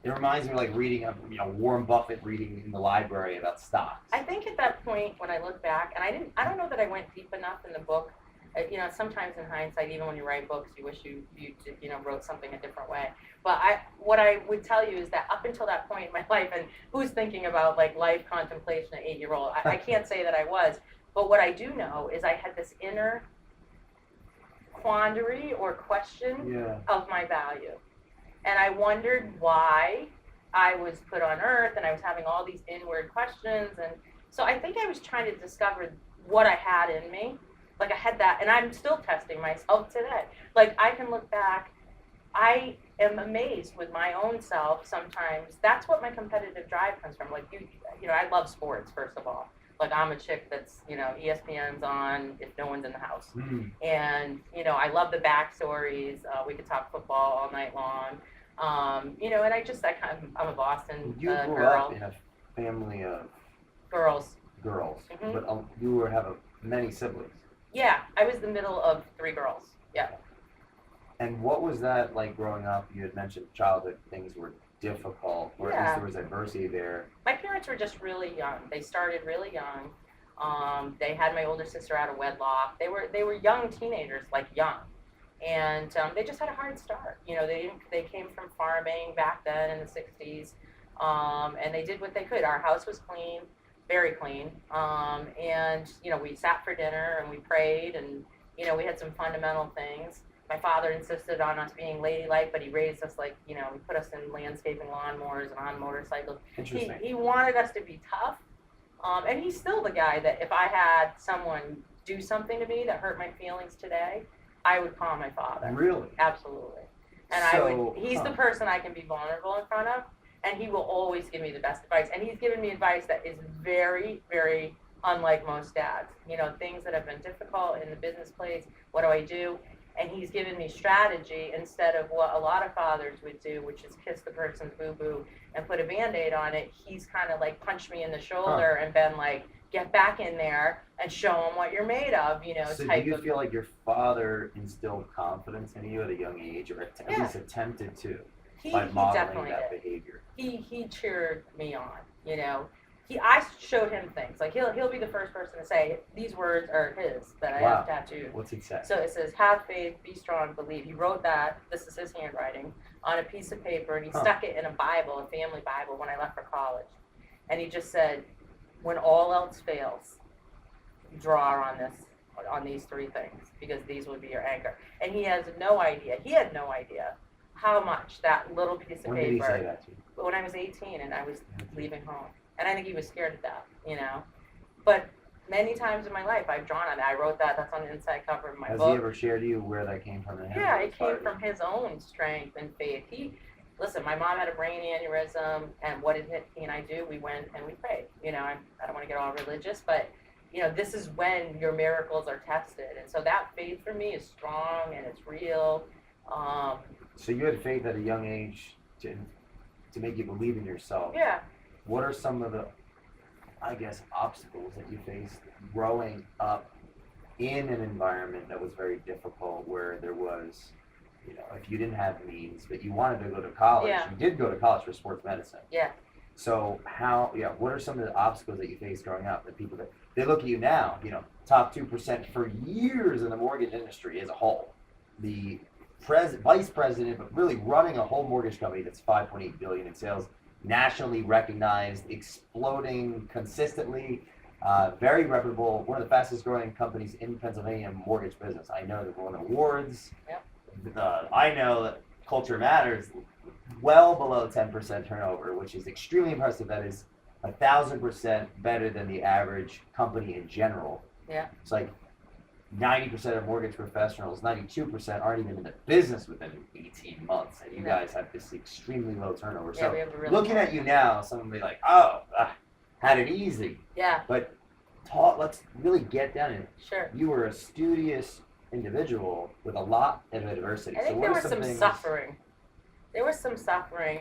It reminds me of like reading, Warren Buffett reading in the library about stocks. I think at that point when I look back, and I don't know that I went deep enough in the book. Sometimes in hindsight, even when you write books, you wish wrote something a different way. But what I would tell you is that up until that point in my life, and who's thinking about like life contemplation at 8 year old, I can't say that I was. But what I do know is I had this inner quandary or question Yeah. of my value. And I wondered why I was put on earth, and I was having all these inward questions. And so I think I was trying to discover what I had in me. Like I had that, and I'm still testing myself today. Like I can look back, I am amazed with my own self sometimes. That's what my competitive drive comes from. Like I love sports, first of all. Like I'm a chick that's, ESPN's on if no one's in the house. And, I love the backstories. We could talk football all night long. And I'm a Boston You grew girl. up in a family of Girls. girls, Mhm. but you were have many siblings. Yeah, I was the middle of 3 girls. Yeah. And what was that like growing up? You had mentioned childhood things were difficult, or at least Yeah. there was adversity there. My parents were just really young. They started really young. They had my older sister out of wedlock. They were young teenagers, like young, and they just had a hard start. They came from farming back then in the '60s, and they did what they could. Our house was clean, very clean, and we sat for dinner and we prayed, and we had some fundamental things. My father insisted on us being ladylike, but he raised us like, he put us in landscaping lawnmowers and on motorcycles. Interesting. He wanted us to be tough. And he's still the guy that if I had someone do something to me that hurt my feelings today, I would call my father. Really? Absolutely. And he's the person I can be vulnerable in front of, and he will always give me the best advice. And he's given me advice that is very, very unlike most dads. Things that have been difficult in the business place, what do I do? And he's given me strategy instead of what a lot of fathers would do, which is kiss the person's boo-boo and put a Band-Aid on it. He's kind of like punched me in the shoulder and been like, get back in there and show them what you're made of, So type do you of. feel like your father instilled confidence in you at a young age, or at Yeah. least attempted to, He by modeling definitely that did. behavior? He cheered me on, I showed him things. Like he'll be the first person to say these words are his that I Wow. have tattooed. What's it say? So it says, have faith, be strong, believe. He wrote that, this is his handwriting, on a piece of paper, and he stuck it in a Bible, a family Bible, when I left for college. And he just said, when all else fails, draw on these 3 things, because these will be your anchor. And he had no idea how much that little piece of When paper. did he say that to you? When I was 18 and I was leaving home. And I think he was scared to death, But many times in my life, I've drawn on it. I wrote that. That's on the inside cover of my Has book. he ever shared to you where that came from? Yeah, it came from his own strength and faith. Listen, my mom had a brain aneurysm, and what did he and I do? We went and we prayed. I don't want to get all religious, but, this is when your miracles are tested. And so that faith for me is strong and it's real. So you had faith at a young age to make you believe in yourself. Yeah. What are some of the, I guess, obstacles that you faced growing up in an environment that was very difficult, where there was, if you didn't have means, but you wanted to go to college, Yeah. you did go to college for sports medicine. Yeah. So what are some of the obstacles that you faced growing up? That people they look at you now, top 2% for years in the mortgage industry as a whole. The vice president, but really running a whole mortgage company that's $5.8 billion in sales, nationally recognized, exploding consistently, very reputable, one of the fastest growing companies in Pennsylvania mortgage business. I know they've won awards. Yep. I know that Culture Matters, well below 10% turnover, which is extremely impressive. That is 1,000% better than the average company in general. Yeah. It's like 90% of mortgage professionals, 92% aren't even in the business within 18 months, and you guys have this extremely low turnover. Yeah, So we have a really looking at you now, someone will be like, oh, had it easy. Yeah. But let's really get down in it. Sure. You were a studious individual with a lot of adversity. I think so there what was are some things... suffering. There was some suffering,